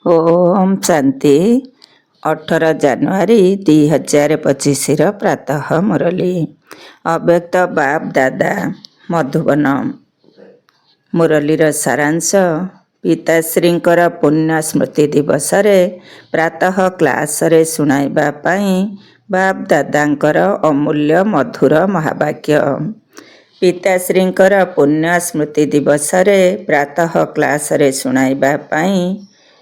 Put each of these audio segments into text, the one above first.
ओम शांति 18 ଜାନୁଆରୀ 2025 प्रातः मुरली अव्यक्त बाप दादा मधुबन मुरलीर सारांश पिताश्रींकर पुण्य स्मृति दिवस रे प्रातः क्लास रे सुनाइबा पाई बाप दादांकर अमूल्य मधुर महावाक्य। पिताश्रींकर पुण्य स्मृति दिवस रे प्रातः क्लास रे सुनाइबा पाई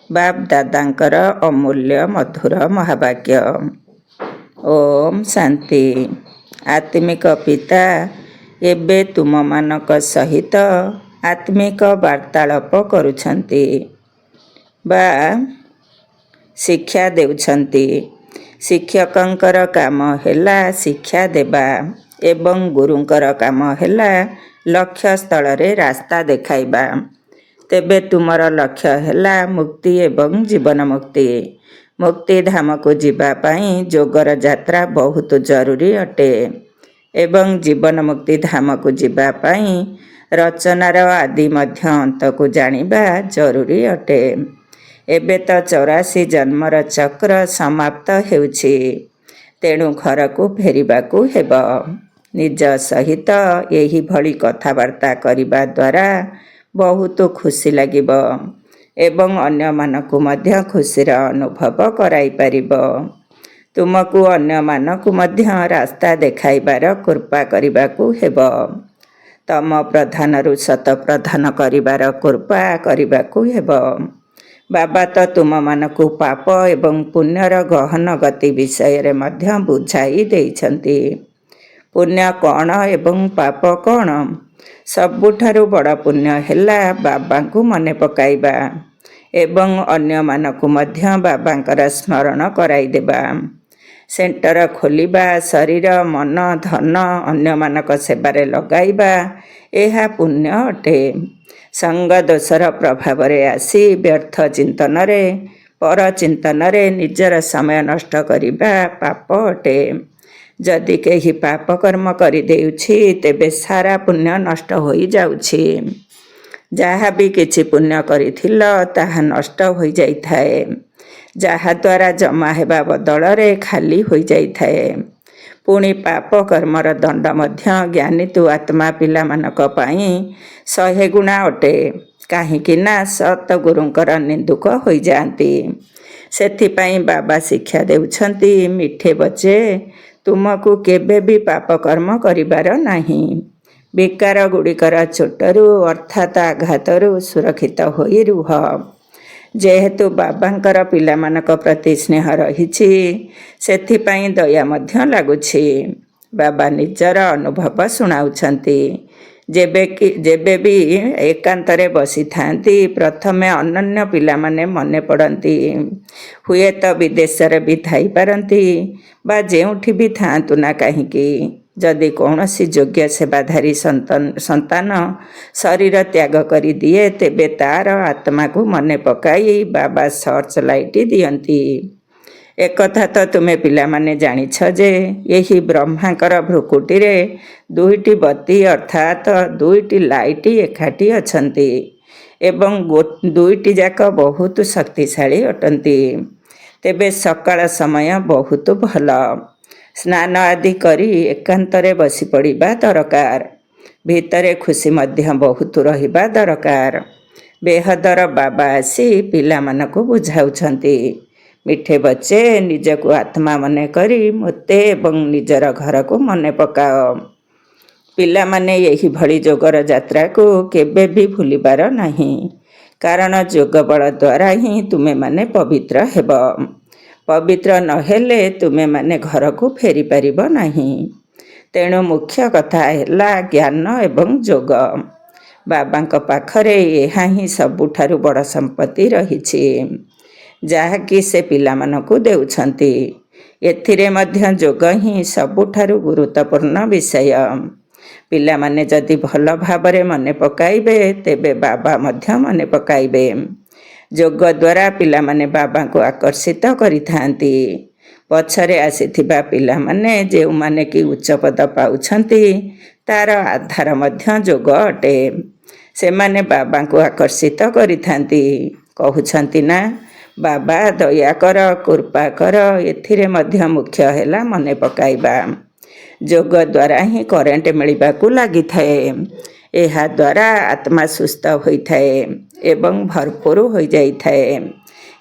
बाप दादांकर अमूल्य मधुर महावाक्य। ओम शांति। आत्मिक पिता एबे तुम मानक सहित आत्मिक वार्तालाप करुछंती बा शिक्षा देउछंती। शिक्षकंकर काम हेला शिक्षा देबा एवं गुरुंकर काम हेला लक्ष्य स्थल रे रास्ता देखाइबा। तेबे तुमर लक्ष्य हेला मुक्ति एवं जीवन मुक्ति। मुक्ति धाम को जीवा पाई जोगर यात्रा बहुत जरूरी अटे एवं जीवन मुक्ति धाम को जीवा पाई रचनार आदि मध्य अंत को जानिबा जरूरी अटे। एबे तो 84 जन्मर चक्र समाप्त हेउछि, तेणु घर को फेरिबा को हेब। निज सहित यही भली कथावार्ता करिबा द्वारा बहुत खुशी लागिब एवं अन्य मानकु मध्य खुशीर अनुभव कराई पारिब। तुमको अन्य मानकु मध्य रास्ता देखाइबार कृपा करिबाकु हेब। तम प्रधानरु सत प्रधान करिबार कृपा करिबाकु हेब। बाबा तो तुम मानकु पाप एवं पुण्यर गहन गति विषय रे मध्य बुझाई देइछंती। पुण्य कौन एवं पाप कौन? सबुठारु बड़ पुण्य हेला बाबा को मने पकाइबा एवं अन्य मानकु मध्य बाबांकर स्मरण कराई देबा। सेंटर खोलिबा, शरीर मन धन अन्य मानक सेवारे लगाइबा एहा पुण्य अटे। संग दोषर प्रभाव रे आसी व्यर्थ चिंतन रे पर चिंतन रे निजर समय नष्ट करिबा पाप अटे। जदि केही पाप कर्म करि देउछि तेबे सारा पुण्य नष्ट होई जाउछि। जहा भी किछि पुण्य करिथिल ताहा नष्ट होई जाइथाए, जहा द्वारा जमा हेबा बदल रे खाली होई जाइथाए। पुणी पाप कर्मर दंड मध्य ज्ञानी तु आत्मा पिला मानक पाई 100 गुणा अटे, काहीकि ना सत गुरुंकर निंदुक होई जांती। सेथिपाई बाबा शिक्षा देउछंती, मिठे बचे तुमको केबे भी पाप कर्म करिबार नाही। विकार गुड़िकर चोटरू अर्थात आघातरू सुरक्षित होई रुह। जेहेतु बाबांकर पिलामानक प्रति स्नेह रहिछि सेथिपाई दया मध्य लागुछि। बाबा निजर अनुभव सुनाउछंती। जेबे भी एकांतरे बसी थांती प्रथमे अनन्य पिला माने मने पड़ती। हुए तो विदेश रे भी थाई पारंती बा जेउठी भी थांतु ना कहीं जदि कौनसी योग्य सेवाधारी संतान शरीर त्याग करी दिए तेबे तार आत्मा को मने पकाई बाबा सर्च लाइट दियंती। एकथा तो तुमे पिला माने जानिछ जे यही ब्रह्मांकर भ्रुकुटी रे 2टी बत्ती अर्थात 2टी लाइट एकाठी अछंती एवं 2टी जाक बहुत शक्तिशाली अटंती। तेबे सकाळ समय बहुत भल स्नान आदि करी एकांतरे बसी पड़िबा दरकार। भितरे खुशी मध्य बहुत रहिबा दरकार। बेहदर बाबा आसी पिला मानकु बुझाउछंती। मिठे बच्चे निजको आत्मा मने करी मोते एवं निजर घर को मने पकाओ। पिला माने यही भली जोगर यात्रा को केबे भी भूलिबार नहीं, कारण जोग बल द्वारा ही तुमे माने पवित्र हेब। पवित्र नहेले तुमे माने घर को फेरी पारिबो नहीं। तेणु मुख्य कथा हेला ज्ञान एवं जोग। बाबांक पाखरे एहा ही सबुठारु बड़ संपत्ति रहिछि जाहाकि से पिला मानकु देउछंती। एथिरे मध्य जोग ही सबुठारु गुरुत्वपूर्ण विषय। पिला माने जदि भल भाबरे मने पकाइबे तेबे बाबा मध्य मने पकाइबे। जोग द्वारा पिला माने बाबा को आकर्षित करिथांती। पछरे आसीथिबा पिला माने जे माने कि उच्च पद पाउछंती तार आधार मध्य जोग अटे। से माने बाबा को आकर्षित करिथांती। कहउछंती ना ବାବା ଦୟାକର, କୃପା କର, ଏଥିରେ ମଧ୍ୟ ମୁଖ୍ୟ ହେଲା ମନେ ପକାଇବା। ଯୋଗ ଦ୍ୱାରା ହିଁ କରେଣ୍ଟ ମିଳିବାକୁ ଲାଗିଥାଏ। ଏହାଦ୍ୱାରା ଆତ୍ମା ସୁସ୍ଥ ହୋଇଥାଏ ଏବଂ ଭରପୁର ହୋଇଯାଇଥାଏ।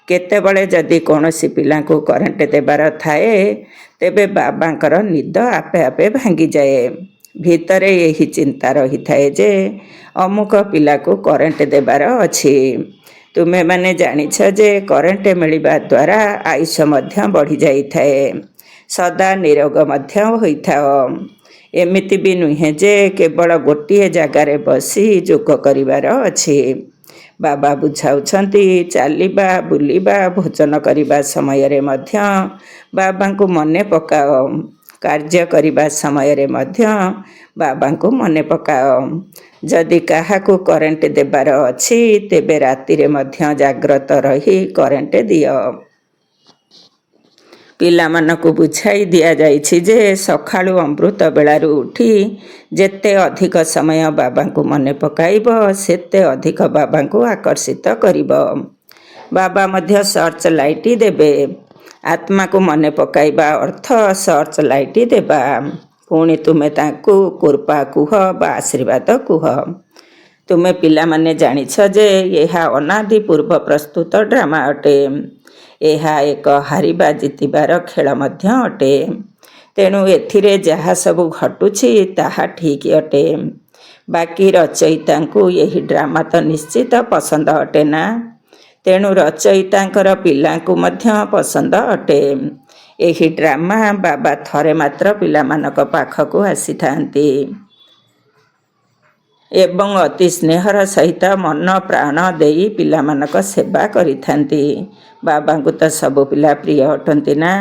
କେତେବେଳେ ଯଦି କୌଣସି ପିଲାଙ୍କୁ କରେଣ୍ଟ ଦେବାର ଥାଏ, ତେବେ ବାବାଙ୍କର ନିଦ ଆପେ ଆପେ ଭାଙ୍ଗିଯାଏ। ଭିତରେ ଏହି ଚିନ୍ତା ରହିଥାଏ ଯେ ଅମୁକ ପିଲାକୁ କରେଣ୍ଟ ଦେବାର ଅଛି। ତୁମେମାନେ ଜାଣିଛ ଯେ କରେଣ୍ଟ ମିଳିବା ଦ୍ୱାରା ଆୟୁଷ ମଧ୍ୟ ବଢ଼ିଯାଇଥାଏ, ସଦା ନିରୋଗ ମଧ୍ୟ ହୋଇଥାଅ। ଏମିତି ବି ନୁହେଁ ଯେ କେବଳ ଗୋଟିଏ ଜାଗାରେ ବସି ଯୋଗ କରିବାର ଅଛି। ବାବା ବୁଝାଉଛନ୍ତି, ଚାଲିବା, ବୁଲିବା, ଭୋଜନ କରିବା ସମୟରେ ମଧ୍ୟ ବାବାଙ୍କୁ ମନେ ପକାଅ। କାର୍ଯ୍ୟ କରିବା ସମୟରେ ମଧ୍ୟ ବାବାଙ୍କୁ ମନେ ପକାଅ। ଯଦି କାହାକୁ କରେଣ୍ଟ ଦେବାର ଅଛି, ତେବେ ରାତିରେ ମଧ୍ୟ ଜାଗ୍ରତ ରହି କରେଣ୍ଟ ଦିଅ। ପିଲାମାନଙ୍କୁ ବୁଝାଇ ଦିଆଯାଇଛି ଯେ ସକାଳୁ ଅମୃତ ବେଳାରୁ ଉଠି ଯେତେ ଅଧିକ ସମୟ ବାବାଙ୍କୁ ମନେ ପକାଇବ, ସେତେ ଅଧିକ ବାବାଙ୍କୁ ଆକର୍ଷିତ କରିବ। ବାବା ମଧ୍ୟ ସର୍ଚ୍ଚ ଲାଇଟ୍ ଦେବେ। ଆତ୍ମାକୁ ମନେ ପକାଇବା ଅର୍ଥ ସର୍ଚ୍ଚ ଲାଇଟ୍ ଦେବା। ପୁଣି ତୁମେ ତାଙ୍କୁ କୃପା କୁହ ବା ଆଶୀର୍ବାଦ କୁହ। ତୁମେ ପିଲାମାନେ ଜାଣିଛ ଯେ ଏହା ଅନାଦି ପୂର୍ବ ପ୍ରସ୍ତୁତ ଡ୍ରାମା ଅଟେ। ଏହା ଏକ ହାରିବା ଜିତିବାର ଖେଳ ମଧ୍ୟ ଅଟେ। ତେଣୁ ଏଥିରେ ଯାହା ସବୁ ଘଟୁଛି ତାହା ଠିକ୍ ଅଟେ। ବାକି ରଚୟିତାଙ୍କୁ ଏହି ଡ୍ରାମା ତ ନିଶ୍ଚିତ ପସନ୍ଦ ଅଟେ ନା। ତେଣୁ ରଚୟିତାଙ୍କର ପିଲାଙ୍କୁ ମଧ୍ୟ ପସନ୍ଦ ଅଟେ। ଏହି ଡ୍ରାମା ବାବା ଥରେ ମାତ୍ର ପିଲାମାନଙ୍କ ପାଖକୁ ଆସିଥାନ୍ତି ଏବଂ ଅତି ସ୍ନେହର ସହିତ ମନ ପ୍ରାଣ ଦେଇ ପିଲାମାନଙ୍କ ସେବା କରିଥାନ୍ତି। ବାବାଙ୍କୁ ତ ସବୁ ପିଲା ପ୍ରିୟ ଅଟନ୍ତି ନା।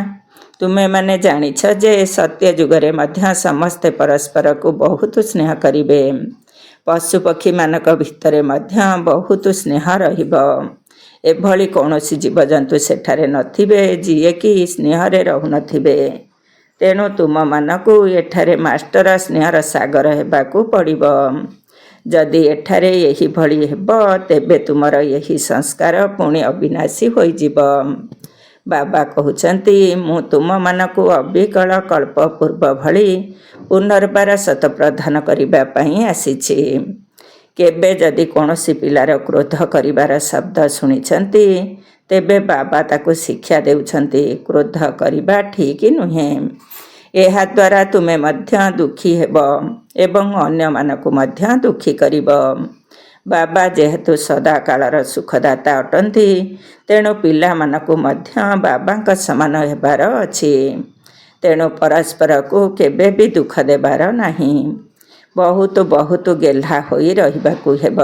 ତୁମେମାନେ ଜାଣିଛ ଯେ ସତ୍ୟ ଯୁଗରେ ମଧ୍ୟ ସମସ୍ତେ ପରସ୍ପରକୁ ବହୁତ ସ୍ନେହ କରିବେ। ପଶୁପକ୍ଷୀମାନଙ୍କ ଭିତରେ ମଧ୍ୟ ବହୁତ ସ୍ନେହ ରହିବ। ଏଭଳି କୌଣସି ଜୀବଜନ୍ତୁ ସେଠାରେ ନଥିବେ ଯିଏକି ସ୍ନେହରେ ରହୁନଥିବେ। ତେଣୁ ତୁମମାନଙ୍କୁ ଏଠାରେ ମାଷ୍ଟର ସ୍ନେହର ସାଗର ହେବାକୁ ପଡ଼ିବ। ଯଦି ଏଠାରେ ଏହିଭଳି ହେବ, ତେବେ ତୁମର ଏହି ସଂସ୍କାର ପୁଣି ଅବିନାଶୀ ହୋଇଯିବ। ବାବା କହୁଛନ୍ତି, ମୁଁ ତୁମମାନଙ୍କୁ ଅବିକଳ କଳ୍ପ ପୂର୍ବ ଭଳି ପୁନର୍ବାର ଶତପ୍ରଧାନ କରିବା ପାଇଁ ଆସିଛି। କେବେ ଯଦି କୌଣସି ପିଲାର କ୍ରୋଧ କରିବାର ଶବ୍ଦ ଶୁଣିଛନ୍ତି, ତେବେ ବାବା ତାକୁ ଶିକ୍ଷା ଦେଉଛନ୍ତି, କ୍ରୋଧ କରିବା ଠିକ୍ ନୁହେଁ। ଏହାଦ୍ୱାରା ତୁମେ ମଧ୍ୟ ଦୁଃଖୀ ହେବ ଏବଂ ଅନ୍ୟମାନଙ୍କୁ ମଧ୍ୟ ଦୁଃଖୀ କରିବ। ବାବା ଯେହେତୁ ସଦାକାଳର ସୁଖଦାତା ଅଟନ୍ତି, ତେଣୁ ପିଲାମାନଙ୍କୁ ମଧ୍ୟ ବାବାଙ୍କ ସମାନ ହେବାର ଅଛି। ତେଣୁ ପରସ୍ପରକୁ କେବେ ବି ଦୁଃଖ ଦେବାର ନାହିଁ। ବହୁତ ବହୁତ ଗେହ୍ଲା ହୋଇ ରହିବାକୁ ହେବ।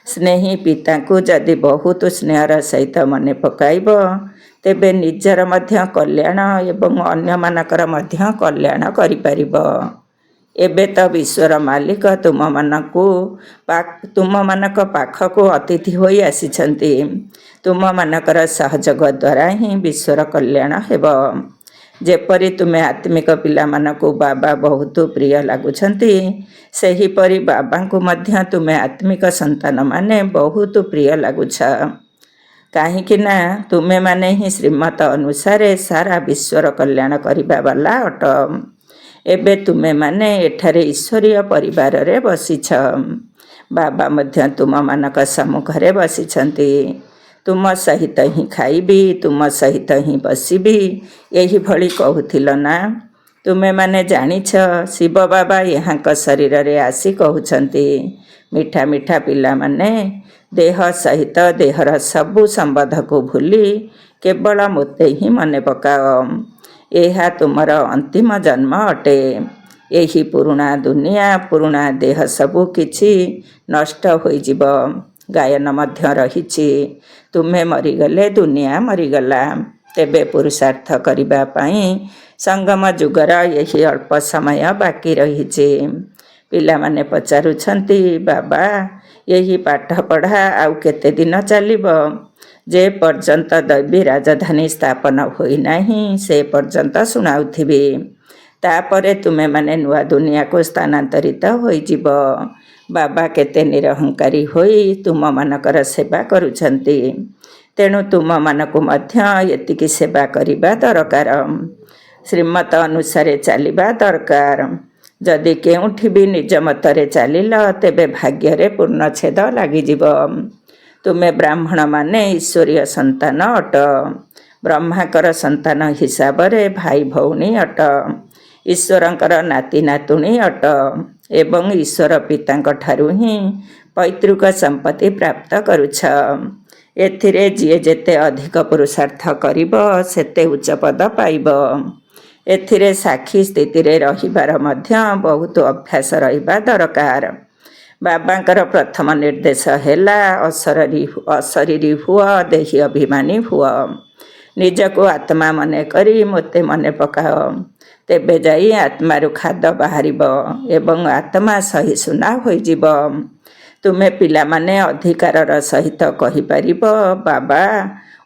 ସ୍ନେହୀ ପିତାଙ୍କୁ ଯଦି ବହୁତ ସ୍ନେହର ସହିତ ମନେ ପକାଇବ, ତେବେ ନିଜର ମଧ୍ୟ କଲ୍ୟାଣ ଏବଂ ଅନ୍ୟମାନଙ୍କର ମଧ୍ୟ କଲ୍ୟାଣ କରିପାରିବ। ଏବେ ତ ବିଶ୍ୱର ମାଲିକ ତୁମମାନଙ୍କ ପାଖକୁ ଅତିଥି ହୋଇ ଆସିଛନ୍ତି। ତୁମମାନଙ୍କର ସହଯୋଗ ଦ୍ୱାରା ହିଁ ବିଶ୍ୱର କଲ୍ୟାଣ ହେବ। ଯେପରି ତୁମେ ଆତ୍ମିକ ପିଲାମାନଙ୍କୁ ବାବା ବହୁତ ପ୍ରିୟ ଲାଗୁଛନ୍ତି, ସେହିପରି ବାବାଙ୍କୁ ମଧ୍ୟ ତୁମେ ଆତ୍ମିକ ସନ୍ତାନମାନେ ବହୁତ ପ୍ରିୟ ଲାଗୁଛ। କାହିଁକି ନା ତୁମେମାନେ ହିଁ ଶ୍ରୀମତ ଅନୁସାରେ ସାରା ବିଶ୍ୱର କଲ୍ୟାଣ କରିବା ବାଲା ଅଟ। ଏବେ ତୁମେମାନେ ଏଠାରେ ଈଶ୍ୱରୀୟ ପରିବାରରେ ବସିଛ। ବାବା ମଧ୍ୟ ତୁମମାନଙ୍କ ସମ୍ମୁଖରେ ବସିଛନ୍ତି। ତୁମ ସହିତ ହିଁ ଖାଇବି, ତୁମ ସହିତ ହିଁ ବସିବି, ଏହିଭଳି କହୁଥିଲ ନା। ତୁମେମାନେ ଜାଣିଛ, ଶିବ ବାବା ଏହାଙ୍କ ଶରୀରରେ ଆସି କହୁଛନ୍ତି, ମିଠା ମିଠା ପିଲାମାନେ, ଦେହ ସହିତ ଦେହର ସବୁ ସମ୍ବନ୍ଧକୁ ଭୁଲି କେବଳ ମୋତେ ହିଁ ମନେ ପକାଅ। ଏହା ତୁମର ଅନ୍ତିମ ଜନ୍ମ ଅଟେ। ଏହି ପୁରୁଣା ଦୁନିଆ, ପୁରୁଣା ଦେହ ସବୁ କିଛି ନଷ୍ଟ ହୋଇଯିବ। ଗାୟନ ମଧ୍ୟ ରହିଛି, ତୁମେ ମରିଗଲେ ଦୁନିଆ ମରିଗଲା। ତେବେ ପୁରୁଷାର୍ଥ କରିବା ପାଇଁ ସଙ୍ଗମ ଯୁଗର ଏହି ଅଳ୍ପ ସମୟ ବାକି ରହିଛି। ପିଲାମାନେ ପଚାରୁଛନ୍ତି, ବାବା, ଏହି ପାଠପଢ଼ା ଆଉ କେତେ ଦିନ ଚାଲିବ? ଯେ ପର୍ଯ୍ୟନ୍ତ ଦୈବୀ ରାଜଧାନୀ ସ୍ଥାପନ ହୋଇନାହିଁ, ସେ ପର୍ଯ୍ୟନ୍ତ ଶୁଣାଉଥିବି। ତାପରେ ତୁମେମାନେ ନୂଆ ଦୁନିଆକୁ ସ୍ଥାନାନ୍ତରିତ ହୋଇଯିବ। ବାବା କେତେ ନିରହଙ୍କାରୀ ହୋଇ ତୁମମାନଙ୍କର ସେବା କରୁଛନ୍ତି। ତେଣୁ ତୁମମାନଙ୍କୁ ମଧ୍ୟ ଏତିକି ସେବା କରିବା ଦରକାର। ଶ୍ରୀମତ ଅନୁସାରେ ଚାଲିବା ଦରକାର। ଯଦି କେଉଁଠି ବି ନିଜ ମତରେ ଚାଲିଲ ତେବେ ଭାଗ୍ୟରେ ପୂର୍ଣ୍ଣଚ୍ଛେଦ ଲାଗିଯିବ। ତୁମେ ବ୍ରାହ୍ମଣମାନେ ଈଶ୍ୱରୀୟ ସନ୍ତାନ ଅଟ। ବ୍ରହ୍ମାଙ୍କର ସନ୍ତାନ ହିସାବରେ ଭାଇ ଭଉଣୀ ଅଟ। ଈଶ୍ୱରଙ୍କର ନାତି ନାତୁଣୀ ଅଟ ଏବଂ ଈଶ୍ୱର ପିତାଙ୍କ ଠାରୁ ହିଁ ପୈତୃକ ସମ୍ପତ୍ତି ପ୍ରାପ୍ତ କରୁଛ। ଏଥିରେ ଯିଏ ଯେତେ ଅଧିକ ପୁରୁଷାର୍ଥ କରିବ ସେତେ ଉଚ୍ଚ ପଦ ପାଇବ। ଏଥିରେ ସାକ୍ଷୀ ସ୍ଥିତିରେ ରହିବାର ମଧ୍ୟ ବହୁତ ଅଭ୍ୟାସ ରହିବା ଦରକାର। ବାବାଙ୍କର ପ୍ରଥମ ନିର୍ଦ୍ଦେଶ ହେଲା ଅଶରୀରୀ ହୁଅ, ଦେହୀ ଅଭିମାନୀ ହୁଅ। ନିଜକୁ ଆତ୍ମା ମନେ କରି ମୋତେ ମନେ ପକାଅ, ତେବେ ଯାଇ ଆତ୍ମାରୁ ଖାଦ ବାହାରିବ ଏବଂ ଆତ୍ମା ସହିଷ୍ଣୁତା ହୋଇଯିବ। ତୁମେ ପିଲାମାନେ ଅଧିକାରର ସହିତ କହିପାରିବ, ବାବା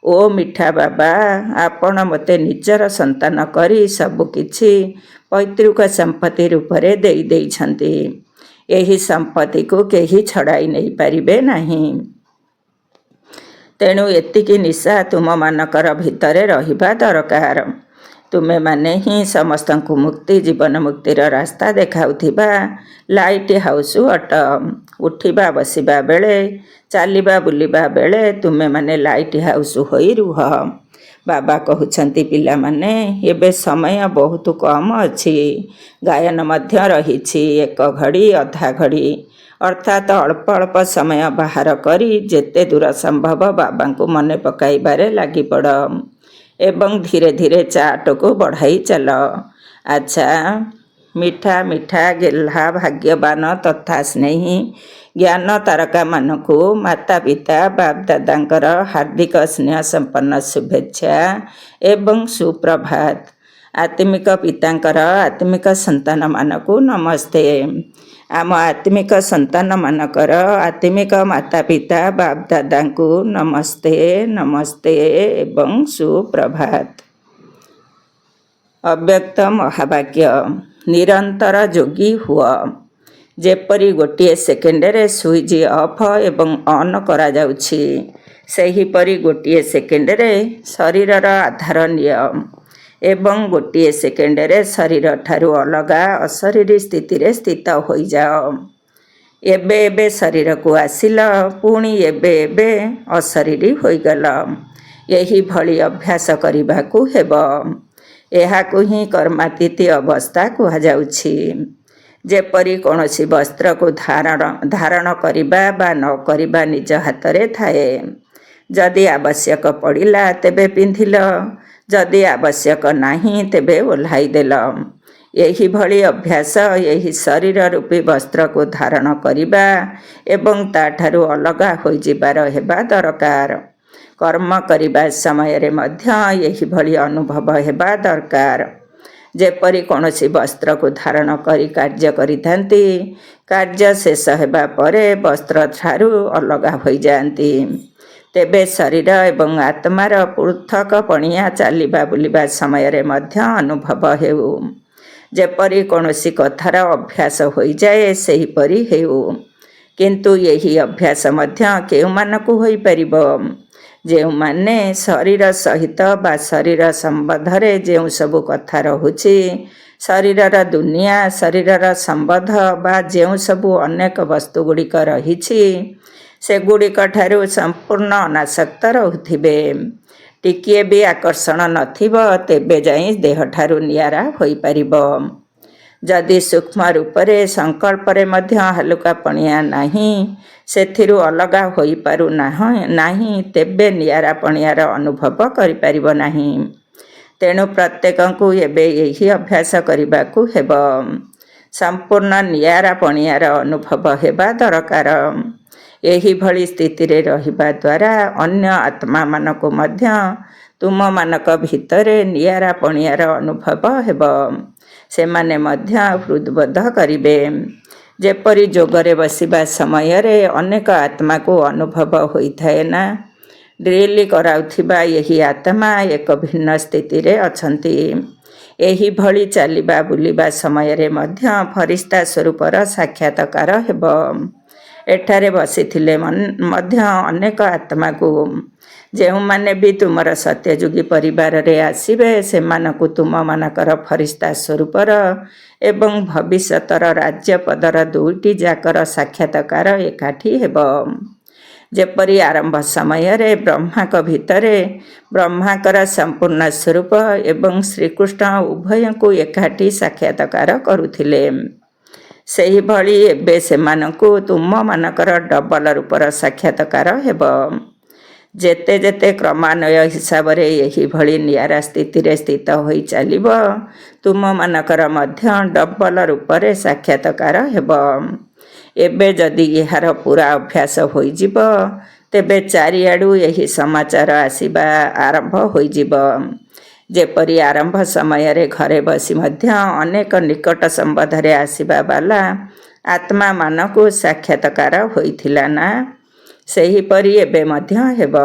ଓ ମିଠା ବାବା, ଆପଣ ମୋତେ ନିଜର ସନ୍ତାନ କରି ସବୁକିଛି ପୈତୃକ ସମ୍ପତ୍ତି ରୂପରେ ଦେଇଛନ୍ତି। ଏହି ସମ୍ପତ୍ତିକୁ କେହି ଛଡ଼ାଇ ନେଇପାରିବେ ନାହିଁ। ତେଣୁ ଏତିକି ନିଶା ତୁମମାନଙ୍କର ଭିତରେ ରହିବା ଦରକାର। ତୁମେମାନେ ହିଁ ସମସ୍ତଙ୍କୁ ମୁକ୍ତି ଜୀବନ ମୁକ୍ତିର ରାସ୍ତା ଦେଖାଉଥିବା ଲାଇଟ୍ ହାଉସ୍ ଅଟ। ଉଠିବା ବସିବା ବେଳେ, ଚାଲିବା ବୁଲିବା ବେଳେ ତୁମେମାନେ ଲାଇଟ୍ ହାଉସ୍ ହୋଇ ରୁହ। ବାବା କହୁଛନ୍ତି, ପିଲାମାନେ ଏବେ ସମୟ ବହୁତ କମ୍ ଅଛି। ଗାୟନ ମଧ୍ୟ ରହିଛି। 1 ଘଡ଼ି ଅଧା ଘଡ଼ି ଅର୍ଥାତ୍ ଅଳ୍ପ ଅଳ୍ପ ସମୟ ବାହାର କରି ଯେତେ ଦୂର ସମ୍ଭବ ବାବାଙ୍କୁ ମନେ ପକାଇବାରେ ଲାଗିପଡ଼ ଏବଂ ଧୀରେ ଧୀରେ ଚାର୍ଟକୁ ବଢ଼ାଇ ଚାଲ। ଆଚ୍ଛା, ମିଠା ମିଠା ଗେହ୍ଲା ଭାଗ୍ୟବାନ ତଥା ସ୍ନେହୀ ଜ୍ଞାନ ତାରକାମାନଙ୍କୁ ମାତା ପିତା ବାପ ଦାଦାଙ୍କର ହାର୍ଦ୍ଦିକ ସ୍ନେହ ସମ୍ପନ୍ନ ଶୁଭେଚ୍ଛା ଏବଂ ସୁପ୍ରଭାତ। ଆତ୍ମିକ ପିତାଙ୍କର ଆତ୍ମିକ ସନ୍ତାନମାନଙ୍କୁ ନମସ୍ତେ। ଆମ ଆତ୍ମିକ ସନ୍ତାନମାନଙ୍କର ଆତ୍ମିକ ମାତା ପିତା ବାପ ଦାଦାଙ୍କୁ ନମସ୍ତେ ନମସ୍ତେ ଏବଂ ସୁପ୍ରଭାତ। ଅବ୍ୟକ୍ତ ମହାବାକ୍ୟ। ନିରନ୍ତର ଯୋଗୀ ହୁଅ। ଯେପରି ଗୋଟିଏ ସେକେଣ୍ଡରେ ସୁଇଚ୍ ଅଫ୍ ଏବଂ ଅନ୍ କରାଯାଉଛି, ସେହିପରି ଗୋଟିଏ ସେକେଣ୍ଡରେ ଶରୀରର ଆଧାର ନିଅ ଏବଂ ଗୋଟିଏ ସେକେଣ୍ଡରେ ଶରୀରଠାରୁ ଅଲଗା ଅଶରୀରୀ ସ୍ଥିତିରେ ସ୍ଥିତ ହୋଇଯାଅ। ଏବେ ଏବେ ଶରୀରକୁ ଆସିଲ, ପୁଣି ଏବେ ଏବେ ଅଶରୀରୀ ହୋଇଗଲ। ଏହିଭଳି ଅଭ୍ୟାସ କରିବାକୁ ହେବ। ଏହାକୁ ହିଁ କର୍ମାତୀତ ଅବସ୍ଥା କୁହାଯାଉଛି। ଯେପରି କୌଣସି ବସ୍ତ୍ରକୁ ଧାରଣ କରିବା ବା ନ କରିବା ନିଜ ହାତରେ ଥାଏ। ଯଦି ଆବଶ୍ୟକ ପଡ଼ିଲା ତେବେ ପିନ୍ଧିଲ, ଯଦି ଆବଶ୍ୟକ ନାହିଁ ତେବେ ଓହ୍ଲାଇ ଦେଲ। ଏହିଭଳି ଅଭ୍ୟାସ ଏହି ଶରୀର ରୂପୀ ବସ୍ତ୍ରକୁ ଧାରଣ କରିବା ଏବଂ ତାଠାରୁ ଅଲଗା ହୋଇଯିବାର ହେବା ଦରକାର। କର୍ମ କରିବା ସମୟରେ ମଧ୍ୟ ଏହିଭଳି ଅନୁଭବ ହେବା ଦରକାର। ଯେପରି କୌଣସି ବସ୍ତ୍ରକୁ ଧାରଣ କରି କାର୍ଯ୍ୟ କରିଥାନ୍ତି, କାର୍ଯ୍ୟ ଶେଷ ହେବା ପରେ ବସ୍ତ୍ରଠାରୁ ଅଲଗା ହୋଇଯାଆନ୍ତି, ତେବେ ଶରୀର ଏବଂ ଆତ୍ମାର ପୃଥକପଣିଆ ଚାଲିବା ବୁଲିବା ସମୟରେ ମଧ୍ୟ ଅନୁଭବ ହେଉ। ଯେପରି କୌଣସି କଥାର ଅଭ୍ୟାସ ହୋଇଯାଏ ସେହିପରି ହେଉ। କିନ୍ତୁ ଏହି ଅଭ୍ୟାସ ମଧ୍ୟ କେଉଁମାନଙ୍କୁ ହୋଇପାରିବ? ଯେଉଁମାନେ ଶରୀର ସହିତ ବା ଶରୀର ସମ୍ବନ୍ଧରେ ଯେଉଁ ସବୁ କଥା ରହୁଛି, ଶରୀରର ଦୁନିଆ, ଶରୀରର ସମ୍ବନ୍ଧ ବା ଯେଉଁ ସବୁ ଅନେକ ବସ୍ତୁଗୁଡ଼ିକ ରହିଛି, ସେଗୁଡ଼ିକ ଠାରୁ ସମ୍ପୂର୍ଣ୍ଣ ଅନାସକ୍ତ ରହୁଥିବେ। ଟିକିଏ ବି ଆକର୍ଷଣ ନଥିବ, ତେବେ ଯାଇ ଦେହଠାରୁ ନିଆରା ହୋଇପାରିବ। ଯଦି ସୂକ୍ଷ୍ମ ରୂପରେ ସଂକଳ୍ପରେ ମଧ୍ୟ ହାଲୁକାପଣିଆ ନାହିଁ, ସେଥିରୁ ଅଲଗା ହୋଇପାରୁ ନାହିଁ, ତେବେ ନିଆରାପଣିଆର ଅନୁଭବ କରିପାରିବ ନାହିଁ। ତେଣୁ ପ୍ରତ୍ୟେକଙ୍କୁ ଏବେ ଏହି ଅଭ୍ୟାସ କରିବାକୁ ହେବ। ସମ୍ପୂର୍ଣ୍ଣ ନିଆରାପଣିଆର ଅନୁଭବ ହେବା ଦରକାର। ଏହିଭଳି ସ୍ଥିତିରେ ରହିବା ଦ୍ୱାରା ଅନ୍ୟ ଆତ୍ମାମାନଙ୍କୁ ମଧ୍ୟ ତୁମମାନଙ୍କ ଭିତରେ ନିଆରାପଣିଆର ଅନୁଭବ ହେବ। ସେମାନେ ମଧ୍ୟ ହୃଦବୋଧ କରିବେ। ଯେପରି ଯୋଗରେ ବସିବା ସମୟରେ ଅନେକ ଆତ୍ମାକୁ ଅନୁଭବ ହୋଇଥାଏ ନା, ଡ୍ରିଲ୍ କରାଉଥିବା ଏହି ଆତ୍ମା ଏକ ଭିନ୍ନ ସ୍ଥିତିରେ ଅଛନ୍ତି। ଏହିଭଳି ଚାଲିବା ବୁଲିବା ସମୟରେ ମଧ୍ୟ ଫରିସ୍ତା ସ୍ୱରୂପର ଯେଉଁମାନେ ବି ତୁମର ସତ୍ୟଯୁଗୀ ପରିବାରରେ ଆସିବେ ସେମାନଙ୍କୁ ତୁମମାନଙ୍କର ଫରିସ୍ତା ସ୍ୱରୂପର ଏବଂ ଭବିଷ୍ୟତର ରାଜ୍ୟପଦର ଦୁଇଟି ଯାକର ସାକ୍ଷାତକାର ଏକାଠି ହେବ। ଯେପରି ଆରମ୍ଭ ସମୟରେ ବ୍ରହ୍ମାଙ୍କ ଭିତରେ ବ୍ରହ୍ମାଙ୍କର ସମ୍ପୂର୍ଣ୍ଣ ସ୍ୱରୂପ ଏବଂ ଶ୍ରୀକୃଷ୍ଣ ଉଭୟଙ୍କୁ ଏକାଠି ସାକ୍ଷାତକାର କରୁଥିଲେ, ସେହିଭଳି ଏବେ ସେମାନଙ୍କୁ ତୁମମାନଙ୍କର ଡବଲ ରୂପର ସାକ୍ଷାତକାର ହେବ। ଯେତେ ଯେତେ କ୍ରମାନ୍ୱୟ ହିସାବରେ ଏହିଭଳି ନିଆରା ସ୍ଥିତିରେ ସ୍ଥିତ ହୋଇ ଚାଲିବ, ତୁମମାନଙ୍କର ମଧ୍ୟ ଡବଲ ରୂପରେ ସାକ୍ଷାତକାର ହେବ। ଏବେ ଯଦି ଏହାର ପୁରା ଅଭ୍ୟାସ ହୋଇଯିବ, ତେବେ ଚାରିଆଡ଼ୁ ଏହି ସମାଚାର ଆସିବା ଆରମ୍ଭ ହୋଇଯିବ। ଯେପରି ଆରମ୍ଭ ସମୟରେ ଘରେ ବସି ମଧ୍ୟ ଅନେକ ନିକଟ ସମ୍ବନ୍ଧରେ ଆସିବା ବାଲା ଆତ୍ମାମାନଙ୍କୁ ସାକ୍ଷାତକାର ହୋଇଥିଲା ନା, ସେହିପରି ଏବେ ମଧ୍ୟ ହେବ।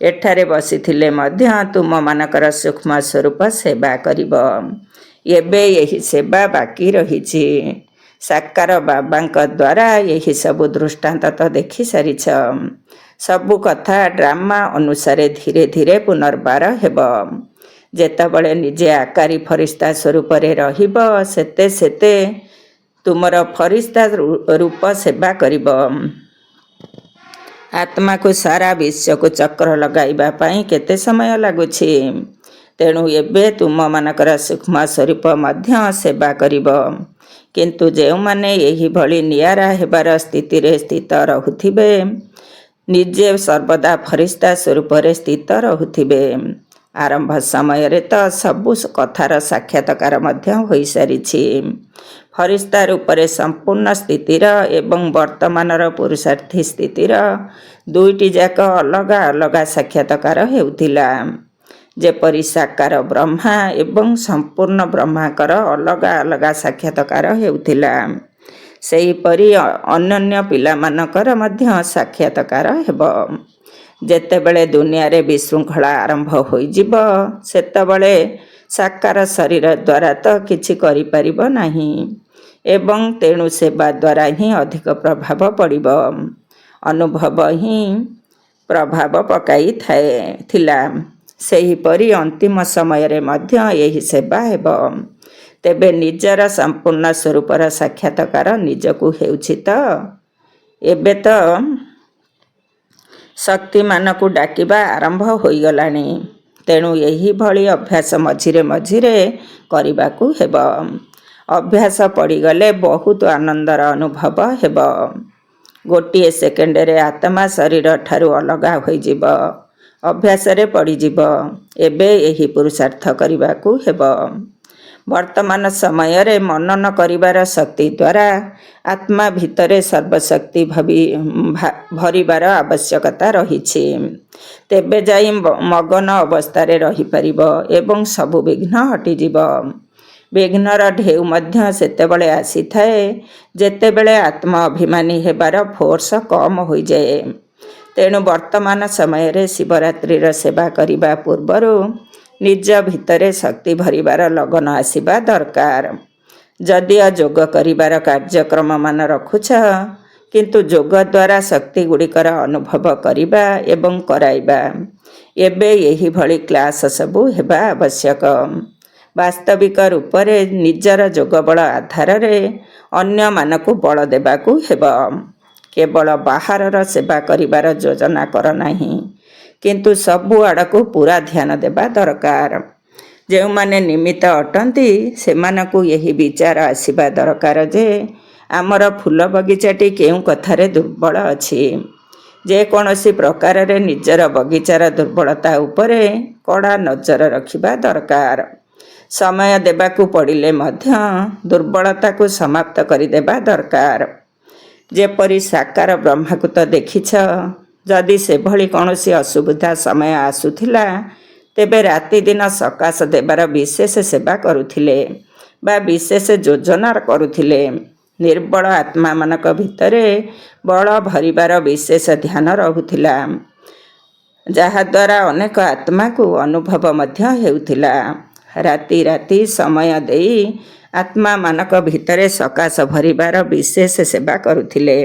ଏଠାରେ ବସିଥିଲେ ମଧ୍ୟ ତୁମମାନଙ୍କର ସୂକ୍ଷ୍ମ ସ୍ୱରୂପ ସେବା କରିବ। ଏବେ ଏହି ସେବା ବାକି ରହିଛି। ସାକାର ବାବାଙ୍କ ଦ୍ୱାରା ଏହି ସବୁ ଦୃଷ୍ଟାନ୍ତ ତ ଦେଖିସାରିଛ। ସବୁ କଥା ଡ୍ରାମା ଅନୁସାରେ ଧୀରେ ଧୀରେ ପୁନର୍ବାର ହେବ। ଯେତେବେଳେ ନିଜେ ଆକାରୀ ଫରିସ୍ତା ସ୍ୱରୂପରେ ରହିବ, ସେତେ ସେତେ ତୁମର ଫରିସ୍ତା ରୂପ ସେବା କରିବ। ଆତ୍ମାକୁ ସାରା ବିଶ୍ୱକୁ ଚକ୍ର ଲଗାଇବା ପାଇଁ କେତେ ସମୟ ଲାଗୁଛି? ତେଣୁ ଏବେ ତୁମମାନଙ୍କର ସୂକ୍ଷ୍ମ ସ୍ୱରୂପ ମଧ୍ୟ ସେବା କରିବ। କିନ୍ତୁ ଯେଉଁମାନେ ଏହିଭଳି ନିଆରା ହେବାର ସ୍ଥିତିରେ ସ୍ଥିତ ରହୁଥିବେ, ନିଜେ ସର୍ବଦା ଫରିସ୍ତା ସ୍ୱରୂପରେ ସ୍ଥିତ ରହୁଥିବେ। ଆରମ୍ଭ ସମୟରେ ତ ସବୁ କଥାର ସାକ୍ଷାତକାର ମଧ୍ୟ ହୋଇସାରିଛି। ଫରିସ୍ତା ରୂପରେ ସମ୍ପୂର୍ଣ୍ଣ ସ୍ଥିତିର ଏବଂ ବର୍ତ୍ତମାନର ପୁରୁଷାର୍ଥୀ ସ୍ଥିତିର ଦୁଇଟି ଯାକ ଅଲଗା ଅଲଗା ସାକ୍ଷାତକାର ହେଉଥିଲା। ଯେପରି ସାକାର ବ୍ରହ୍ମା ଏବଂ ସମ୍ପୂର୍ଣ୍ଣ ବ୍ରହ୍ମାଙ୍କର ଅଲଗା ଅଲଗା ସାକ୍ଷାତକାର ହେଉଥିଲା, ସେହିପରି ଅନନ୍ୟ ପିଲାମାନଙ୍କର ମଧ୍ୟ ସାକ୍ଷାତକାର ହେବ। ଯେତେବେଳେ ଦୁନିଆରେ ବିଶୃଙ୍ଖଳା ଆରମ୍ଭ ହୋଇଯିବ, ସେତେବେଳେ ସାକାର ଶରୀର ଦ୍ୱାରା ତ କିଛି କରିପାରିବ ନାହିଁ ଏବଂ ତେଣୁ ସେବା ଦ୍ୱାରା ହିଁ ଅଧିକ ପ୍ରଭାବ ପଡ଼ିବ। ଅନୁଭବ ହିଁ ପ୍ରଭାବ ପକାଇଥିଲା। ସେହିପରି ଅନ୍ତିମ ସମୟରେ ମଧ୍ୟ ଏହି ସେବା ହେବ। ତେବେ ନିଜର ସମ୍ପୂର୍ଣ୍ଣ ସ୍ୱରୂପର ସାକ୍ଷାତକାର ନିଜକୁ ହେଉଛି ତ? ଏବେ ତ ଶକ୍ତିମାନଙ୍କୁ ଡାକିବା ଆରମ୍ଭ ହୋଇଗଲାଣି। ତେଣୁ ଏହିଭଳି ଅଭ୍ୟାସ ମଝିରେ ମଝିରେ କରିବାକୁ ହେବ। ଅଭ୍ୟାସ ପଡ଼ିଗଲେ ବହୁତ ଆନନ୍ଦର ଅନୁଭବ ହେବ। ଗୋଟିଏ ସେକେଣ୍ଡରେ ଆତ୍ମା ଶରୀର ଠାରୁ ଅଲଗା ହୋଇଯିବ, ଅଭ୍ୟାସରେ ପଡ଼ିଯିବ। ଏବେ ଏହି ପୁରୁଷାର୍ଥ କରିବାକୁ ହେବ। ବର୍ତ୍ତମାନ ସମୟରେ ମନନ କରିବାର ଶକ୍ତି ଦ୍ୱାରା ଆତ୍ମା ଭିତରେ ସର୍ବଶକ୍ତି ଭରିବାର ଆବଶ୍ୟକତା ରହିଛି। ତେବେ ଯାଇ ମଗନ ଅବସ୍ଥାରେ ରହିପାରିବ ଏବଂ ସବୁ ବିଘ୍ନ ହଟିଯିବ। ବିଘ୍ନର ଢେଉ ମଧ୍ୟ ସେତେବେଳେ ଆସିଥାଏ ଯେତେବେଳେ ଆତ୍ମ ଅଭିମାନୀ ହେବାର ଫୋର୍ସ କମ୍ ହୋଇଯାଏ। ତେଣୁ ବର୍ତ୍ତମାନ ସମୟରେ ଶିବରାତ୍ରିର ସେବା କରିବା ପୂର୍ବରୁ ନିଜ ଭିତରେ ଶକ୍ତି ଭରିବାର ଲଗନ ଆସିବା ଦରକାର। ଯଦିଓ ଯୋଗ କରିବାର କାର୍ଯ୍ୟକ୍ରମମାନ ରଖୁଛ, କିନ୍ତୁ ଯୋଗ ଦ୍ୱାରା ଶକ୍ତି ଗୁଡ଼ିକର ଅନୁଭବ କରିବା ଏବଂ କରାଇବା। ଏବେ ଏହିଭଳି କ୍ଲାସ୍ ସବୁ ହେବା ଆବଶ୍ୟକ। ବାସ୍ତବିକ ରୂପରେ ନିଜର ଯୋଗବଳ ଆଧାରରେ ଅନ୍ୟମାନଙ୍କୁ ବଳ ଦେବାକୁ ହେବ। କେବଳ ବାହାରର ସେବା କରିବାର ଯୋଜନା କର ନାହିଁ, କିନ୍ତୁ ସବୁ ଆଡ଼କୁ ପୁରା ଧ୍ୟାନ ଦେବା ଦରକାର। ଯେଉଁମାନେ ନିମିତ୍ତ ଅଟନ୍ତି, ସେମାନଙ୍କୁ ଏହି ବିଚାର ଆସିବା ଦରକାର ଯେ ଆମର ଫୁଲ ବଗିଚାଟି କେଉଁ କଥାରେ ଦୁର୍ବଳ ଅଛି। ଯେକୌଣସି ପ୍ରକାରରେ ନିଜର ବଗିଚାର ଦୁର୍ବଳତା ଉପରେ କଡ଼ା ନଜର ରଖିବା ଦରକାର। ସମୟ ଦେବାକୁ ପଡ଼ିଲେ ମଧ୍ୟ ଦୁର୍ବଳତାକୁ ସମାପ୍ତ କରିଦେବା ଦରକାର। ଯେପରି ସାକାର ବ୍ରହ୍ମାକୁ ତ ଦେଖିଛ, ଯଦି ସେଭଳି କୌଣସି ଅସୁବିଧା ସମୟ ଆସୁଥିଲା, ତେବେ ରାତିଦିନ ସକାଶ ଦେବାର ବିଶେଷ ସେବା କରୁଥିଲେ ବା ବିଶେଷ ଯୋଜନା କରୁଥିଲେ। ନିର୍ବଳ ଆତ୍ମାମାନଙ୍କ ଭିତରେ ବଳ ଭରିବାର ବିଶେଷ ଧ୍ୟାନ ରହୁଥିଲା, ଯାହାଦ୍ୱାରା ଅନେକ ଆତ୍ମାକୁ ଅନୁଭବ ମଧ୍ୟ ହେଉଥିଲା। ରାତି ରାତି ସମୟ ଦେଇ ଆତ୍ମାମାନଙ୍କ ଭିତରେ ସକାଶ ଭରିବାର ବିଶେଷ ସେବା କରୁଥିଲେ।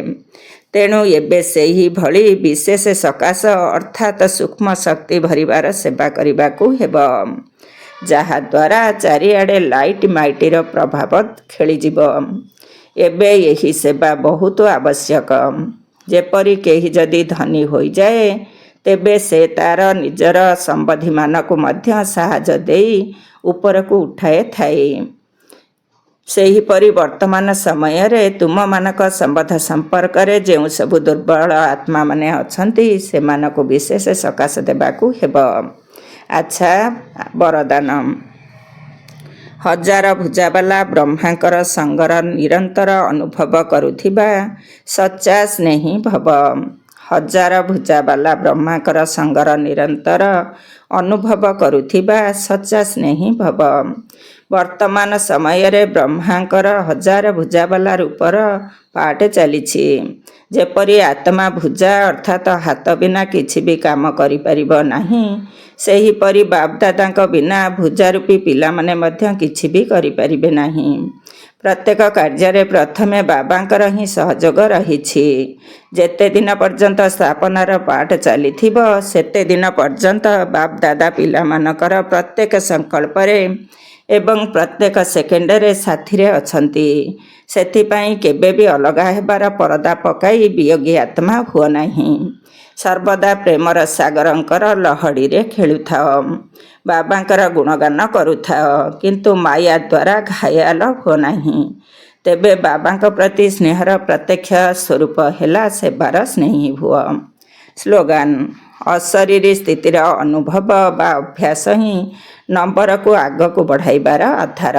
ତେଣୁ ଏବେ ସେହିଭଳି ବିଶେଷ ସକାଶ ଅର୍ଥାତ୍ ସୂକ୍ଷ୍ମ ଶକ୍ତି ଭରିବାର ସେବା କରିବାକୁ ହେବ, ଯାହାଦ୍ୱାରା ଚାରିଆଡ଼େ ଲାଇଟ୍ ମାଇଟିର ପ୍ରଭାବ ଖେଳିଯିବ। ଏବେ ଏହି ସେବା ବହୁତ ଆବଶ୍ୟକ। ଯେପରି କେହି ଯଦି ଧନୀ ହୋଇଯାଏ, ତେବେ ସେ ତା'ର ନିଜର ସମ୍ବନ୍ଧୀମାନଙ୍କୁ ମଧ୍ୟ ସାହାଯ୍ୟ ଦେଇ ଉପରକୁ ଉଠାଇଥାଏ। ସେହିପରି ବର୍ତ୍ତମାନ ସମୟରେ ତୁମମାନଙ୍କ ସମ୍ବନ୍ଧ ସମ୍ପର୍କରେ ଯେଉଁ ସବୁ ଦୁର୍ବଳ ଆତ୍ମାମାନେ ଅଛନ୍ତି, ସେମାନଙ୍କୁ ବିଶେଷ ସକାଶ ଦେବାକୁ ହେବ। ଆଚ୍ଛା, ବରଦାନ। ହଜାର ଭୁଜାବାଲା ବ୍ରହ୍ମାଙ୍କର ସଙ୍ଗର ନିରନ୍ତର ଅନୁଭବ କରୁଥିବା ସଚ୍ଚା ସ୍ନେହୀ ଭବ। ହଜାର ଭୁଜାବାଲା ବ୍ରହ୍ମାଙ୍କର ସଙ୍ଗର ନିରନ୍ତର ଅନୁଭବ କରୁଥିବା ସଚ୍ଚା ସ୍ନେହୀ ଭବ। ବର୍ତ୍ତମାନ ସମୟରେ ବ୍ରହ୍ମାଙ୍କର ହଜାର ଭୁଜାବାଲା ରୂପର ପାଠ ଚାଲିଛି। ଯେପରି ଆତ୍ମା ଭୁଜା ଅର୍ଥାତ୍ ହାତ ବିନା କିଛି ବି କାମ କରିପାରିବ ନାହିଁ, ସେହିପରି ବାପଦାଦାଙ୍କ ବିନା ଭୁଜାରୂପୀ ପିଲାମାନେ ମଧ୍ୟ କିଛି ବି କରିପାରିବେ ନାହିଁ। ପ୍ରତ୍ୟେକ କାର୍ଯ୍ୟରେ ପ୍ରଥମେ ବାବାଙ୍କର ହିଁ ସହଯୋଗ ରହିଛି। ଯେତେ ଦିନ ପର୍ଯ୍ୟନ୍ତ ସ୍ଥାପନାର ପାଠ ଚାଲିଥିବ, ସେତେ ଦିନ ପର୍ଯ୍ୟନ୍ତ ବାପଦାଦା ପିଲାମାନଙ୍କର ପ୍ରତ୍ୟେକ ସଂକଳ୍ପରେ ଏବଂ ପ୍ରତ୍ୟେକ ସେକେଣ୍ଡରେ ସାଥିରେ ଅଛନ୍ତି। ସେଥିପାଇଁ କେବେ ବି ଅଲଗା ହେବାର ପରଦା ପକାଇ ବିୟୋଗୀ ଆତ୍ମା ହୁଅ ନାହିଁ। ସର୍ବଦା ପ୍ରେମର ସାଗରଙ୍କର ଲହଡ଼ିରେ ଖେଳୁଥାଅ, ବାବାଙ୍କର ଗୁଣଗାନ କରୁଥାଅ, କିନ୍ତୁ ମାୟା ଦ୍ୱାରା ଘାୟାଲ ହୁଅ ନାହିଁ। ତେବେ ବାବାଙ୍କ ପ୍ରତି ସ୍ନେହର ପ୍ରତ୍ୟକ୍ଷ ସ୍ୱରୂପ ହେଲା ସେବାର ସ୍ନେହୀ ହୁଅ। ସ୍ଲୋଗାନ: ଅଶରୀରୀ ସ୍ଥିତିର ଅନୁଭବ ବା ଅଭ୍ୟାସ ହିଁ ନମ୍ବରକୁ ଆଗକୁ ବଢ଼ାଇବାର ଆଧାର।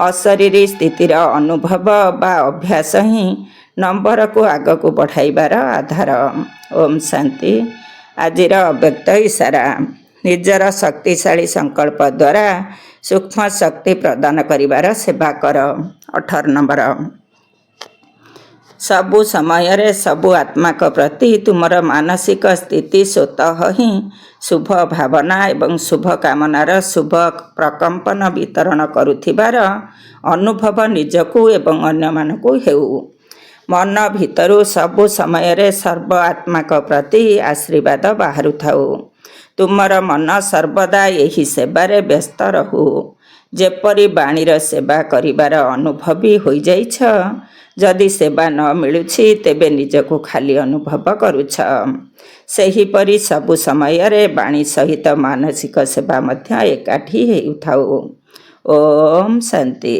ଅଶରୀରୀ ସ୍ଥିତିର ଅନୁଭବ ବା ଅଭ୍ୟାସ ହିଁ ନମ୍ବରକୁ ଆଗକୁ ବଢ଼ାଇବାର ଆଧାର। ଓମ୍ ଶାନ୍ତି। ଆଜିର ଅବ୍ୟକ୍ତ ଇସାରା: ନିଜର ଶକ୍ତିଶାଳୀ ସଂକଳ୍ପ ଦ୍ୱାରା ସୂକ୍ଷ୍ମ ଶକ୍ତି ପ୍ରଦାନ କରିବାର ସେବା କର। 18 ନମ୍ବର। ସବୁ ସମୟରେ ସବୁ ଆତ୍ମାଙ୍କ ପ୍ରତି ତୁମର ମାନସିକ ସ୍ଥିତି ସ୍ୱତଃ ହିଁ ଶୁଭ ଭାବନା ଏବଂ ଶୁଭ କାମନାର ଶୁଭ ପ୍ରକମ୍ପନ ବିତରଣ କରୁଥିବାର ଅନୁଭବ ନିଜକୁ ଏବଂ ଅନ୍ୟମାନଙ୍କୁ ହେଉ। ମନ ଭିତରୁ ସବୁ ସମୟରେ ସର୍ବ ଆତ୍ମାଙ୍କ ପ୍ରତି ଆଶୀର୍ବାଦ ବାହାରୁଥାଉ। ତୁମର ମନ ସର୍ବଦା ଏହି ସେବାରେ ବ୍ୟସ୍ତ ରହୁ। ଯେପରି ବାଣୀର ସେବା କରିବାର ଅନୁଭବୀ ହୋଇଯାଇଛ, ଯଦି ସେବା ନ ମିଳୁଛି ତେବେ ନିଜକୁ ଖାଲି ଅନୁଭବ କରୁଛ। ସେହିପରି ସବୁ ସମୟରେ ବାଣୀ ସହିତ ମାନସିକ ସେବା ମଧ୍ୟ ଏକାଠି ହେଉଥାଉ। ଓମ୍ ଶାନ୍ତି।